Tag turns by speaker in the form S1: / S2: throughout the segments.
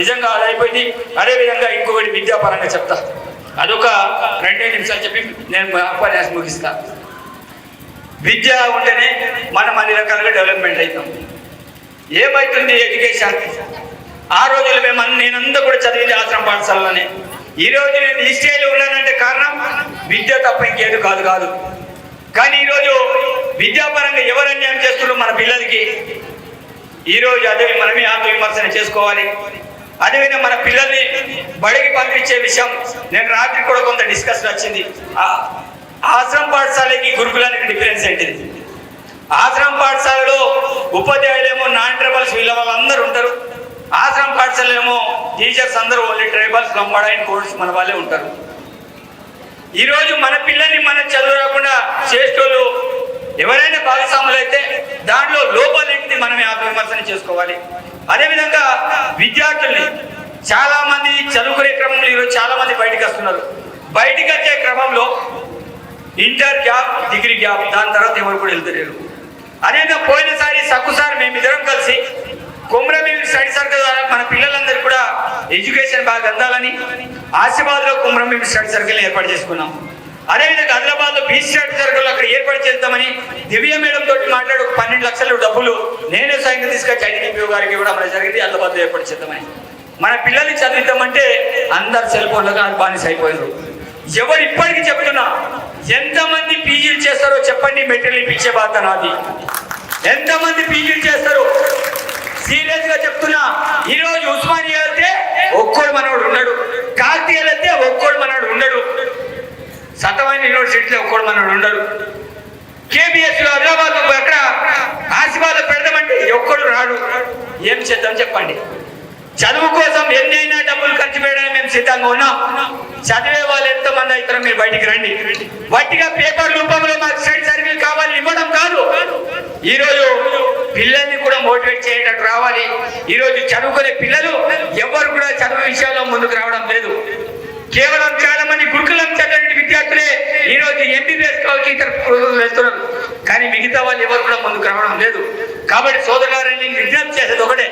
S1: నిజంగా అది అయిపోయింది. అదేవిధంగా ఇంకొకటి విద్యాపరంగా చెప్తా, అదొక 2 నిమిషాలు చెప్పి నేను ఉపన్యాసం ముగిస్తా. విద్య ఉంటేనే మనం అన్ని రకాలుగా డెవలప్మెంట్ అవుతాం. ఏమవుతుంది ఎడ్యుకేషన్? ఆ రోజులు నేనంతా కూడా చదివింది ఆశ్రమ పాఠశాలలోనే. ఈరోజు నేను ఈ స్టేజ్లో ఉన్నానంటే కారణం విద్య తప్ప ఇంకేది కాదు. కానీ ఈరోజు విద్యాపరంగా ఎవరు అన్యాయం చేస్తున్నారు మన పిల్లలకి? ఈరోజు అదే మనమే ఆత్మవిమర్శన చేసుకోవాలి. అదేవిధంగా మన పిల్లల్ని బడికి పంపించే విషయం నేను రాత్రి కూడా కొంత డిస్కషన్ వచ్చింది. ఆశ్రమ పాఠశాలకి గురుకులానికి డిఫరెన్స్ ఏంటిది? ఆశ్రమ పాఠశాలలో ఉపాధ్యాయులేమో నాన్ ట్రైబల్స్ వీళ్ళ వాళ్ళందరూ ఉంటారు. ఆశ్రమ పాఠశాలలో ఏమో టీచర్స్ అందరూ ఓన్లీ ట్రైబల్స్ లంబాడైన కోర్స్ మన వాళ్ళే ఉంటారు. ఈరోజు మన పిల్లల్ని మనం చదువు రాకుండా చేసేటోళ్ళు ఎవరైనా భాగస్వాములు అయితే దాంట్లో లోపాలేంటిది మనమే ఆత్మవిమర్శన చేసుకోవాలి. అదేవిధంగా విద్యార్థుల్ని చాలా మంది చదువుకునే క్రమంలో ఈరోజు చాలా మంది బయటకు వస్తున్నారు. బయటికి వచ్చే క్రమంలో ఇంటర్ గ్యాప్, డిగ్రీ గ్యాప్, దాని తర్వాత ఎవరు కూడా వెళ్తలేరు. అదేవిధంగా పోయినసారి సక్కుసారి మేమిద్దరం కలిసి కుమ్రభీం స్టడీ సర్కిల్ ద్వారా మన పిల్లలందరూ కూడా ఎడ్యుకేషన్ బాగా అందాలని ఆసిఫాబాద్లో కుమ్రభీం స్టడీ సర్కిల్ ఏర్పాటు చేసుకున్నాం. అదేవిధంగా ఆదిలాబాద్లో బీచ్ స్టడీ సర్కిల్ అక్కడ ఏర్పాటు చేద్దామని దివ్య మేడం తోటి మాట్లాడు 12 లక్షల డబ్బులు నేనే స్వయంగా తీసుకొచ్చి ఐటీడీపీ గారికి కూడా మన జరిగింది. ఆదిలాబాద్లో ఏర్పాటు చేద్దామని మన పిల్లల్ని చదివిద్దామంటే అందరు సెల్ ఫోన్లుగా బానిస అయిపోయారు. ఎవరు ఇప్పటికీ చెప్తున్నా, ఎంతమంది పీజీలు చేస్తారో చెప్పండి, మెటీరియల్ ఇప్పించే బాధ నాది. ఎంతమంది పీజీలు చేస్తారు? సీరియస్ గా చెప్తున్నా. ఈరోజు ఉస్మానియా వెళ్తే ఒక్కడు మనోడు ఉన్నాడు, కార్తీయ వెళ్తే ఒక్కడు మనోడు ఉన్నాడు, సతమైన యూనివర్సిటీలో ఒక్కడు మనోడు ఉన్నాడు. కేబిఎస్ ఆదిలాబాద్ అక్కడ ఆసిఫాబాద్ పెడదామంటే ఒక్కడు రాడు. ఏం చేద్దాం చెప్పండి? చదువు కోసం ఎన్నైనా డబ్బులు ఖర్చు పెట్టడానికి మేము సిద్ధంగా ఉన్నాం. చదివే వాళ్ళు ఎంతమంది అవుతారో మీరు బయటికి రండి. వట్టిగా పేపర్ రూపంలో మాకు స్టడీ సర్కిల్ కావాలి ఇవ్వడం కాదు. ఈరోజు పిల్లల్ని కూడా మోటివేట్ చేయడానికి రావాలి. ఈరోజు చదువుకునే పిల్లలు ఎవరు కూడా చదువు విషయాల్లో ముందుకు రావడం లేదు. కేవలం చాలా మంది గురుకులం చదివే విద్యార్థులే ఈరోజు ఎంబీబీఎస్ కావచ్చు ఇతర వెళ్తున్నారు. కానీ మిగతా వాళ్ళు ఎవరు కూడా ముందుకు రావడం లేదు. కాబట్టి సోదరులారని విజ్ఞప్తి చేసేది ఒకటే,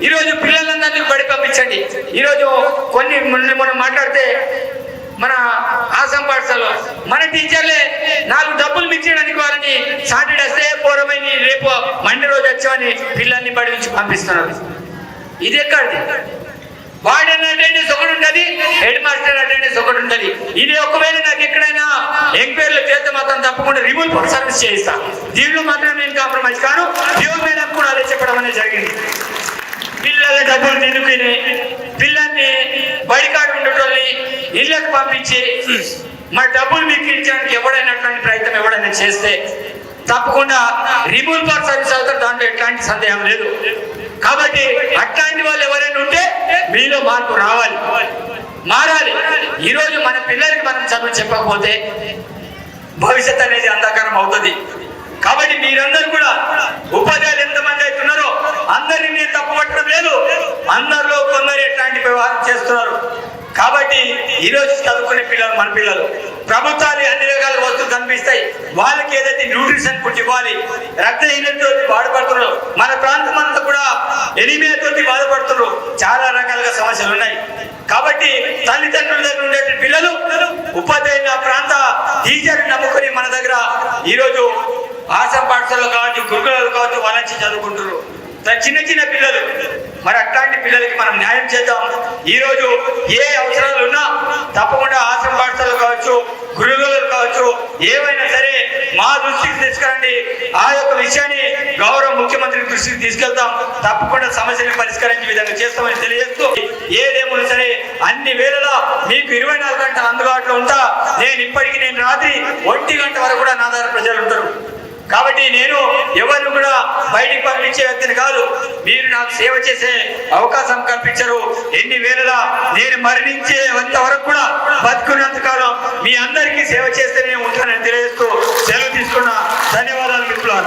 S1: ఈరోజు పిల్లలందరినీ బడి పంపించండి. ఈరోజు కొన్ని మనం మాట్లాడితే మన ఆశ్రమ పాఠశాలలో మన టీచర్లే 4 డబ్బులు మించడానికి వాళ్ళని సాటర్డే వస్తే పోరమని రేపు మండే రోజు వచ్చామని పిల్లల్ని బడి నుంచి పంపిస్తున్నారు. ఇది ఎక్కడిది? వార్డెన్ అటెండెన్స్ ఒకటి ఉంటుంది, హెడ్ మాస్టర్ అటెండెన్స్ ఒకటి ఉంటుంది. ఇది ఒకవేళ నాకు ఎక్కడైనా ఎంక్వైరీలు చేస్తే మాత్రం తప్పకుండా రిమూవ్ ఫర్ సర్వీస్ చేయిస్తాను. దీంట్లో మాత్రం నేను కాంప్రమైజ్ కాను. యువ మేడం కూడా అదే చెప్పడం అనేది జరిగింది. పిల్లల డబ్బులు తినుకుని పిల్లల్ని బడికాడు ఉండేటోళ్ళని ఇళ్ళకు పంపించి మా డబ్బులు మీకు ఇచ్చడానికి ఎవడైనటువంటి ప్రయత్నం ఎవడైనా చేస్తే తప్పకుండా రిమూవ్ ఫర్ సర్వీస్ అవుతారు. దాంట్లో ఎట్లాంటి సందేహం లేదు. కాబట్టి అట్లాంటి వాళ్ళు ఎవరైనా ఉంటే మీలో మార్పు రావాలి, మారాలి. ఈరోజు మన పిల్లలకి మనం చదువు చెప్పకపోతే భవిష్యత్ అనేది అంధకారం అవుతుంది. కాబట్టి మీరందరూ కూడా ఉపాధ్యాయులు ఎంతమంది అవుతున్నారో అందరినీ నేను తప్పుపట్టడం లేదు. అందరిలో కొందరు ఎట్లాంటి వ్యవహారం చేస్తున్నారు. కాబట్టి ఈరోజు చదువుకునే పిల్లలు మన పిల్లలు ప్రభుత్వాలు అన్ని రకాల వస్తువులు కనిపిస్తాయి. వాళ్ళకి ఏదైతే న్యూట్రిషన్ ఫుడ్ ఇవ్వాలి, రక్తహీనతతో బాధపడుతున్నారు. మన ప్రాంతం అంతా కూడా ఎనిమియాతో బాధపడుతున్నారు. చాలా రకాలుగా సమస్యలు ఉన్నాయి. కాబట్టి తల్లిదండ్రుల దగ్గర ఉండే పిల్లలు ఉపాధ్యాయులు ఆ ప్రాంత టీచర్ నమ్ముకొని మన దగ్గర ఈరోజు ఆశ్రమ పాఠశాలలో కావచ్చు, గురుకులాలు కావచ్చు, వాళ్ళ నుంచి చదువుకుంటున్నారు. చిన్న చిన్న పిల్లలు. మరి అట్లాంటి పిల్లలకి మనం న్యాయం చేద్దాం. ఈరోజు ఏ అవసరాలు ఉన్నా తప్పకుండా ఆశ్రమ పాఠశాలలు కావచ్చు, గురుకులాలు కావచ్చు, ఏవైనా సరే మా దృష్టికి తీసుకురండి. ఆ యొక్క విషయాన్ని గౌరవ ముఖ్యమంత్రి దృష్టికి తీసుకెళ్తాం. తప్పకుండా సమస్యలను పరిష్కరించే విధంగా చేస్తామని తెలియజేస్తూ, ఏదేమన్నా సరే అన్ని వేళలా మీకు 24 గంటలు అందుబాటులో ఉంటా. నేను రాత్రి 1 గంట వరకు కూడా నా దగ్గర ప్రజలు ఉంటారు. కాబట్టి నేను ఎవరిని కూడా బయటికి పంపించే వ్యక్తిని కాదు. మీరు నాకు సేవ చేసే అవకాశం కల్పించరు. ఎన్ని వేళలా నేను మరణించేంత వరకు కూడా బతుకున్నంత కాలం మీ అందరికీ సేవ చేస్తేనే ఉంటానని తెలియజేస్తూ సెలవు తీసుకున్నా. ధన్యవాదాలు మిత్రులారా.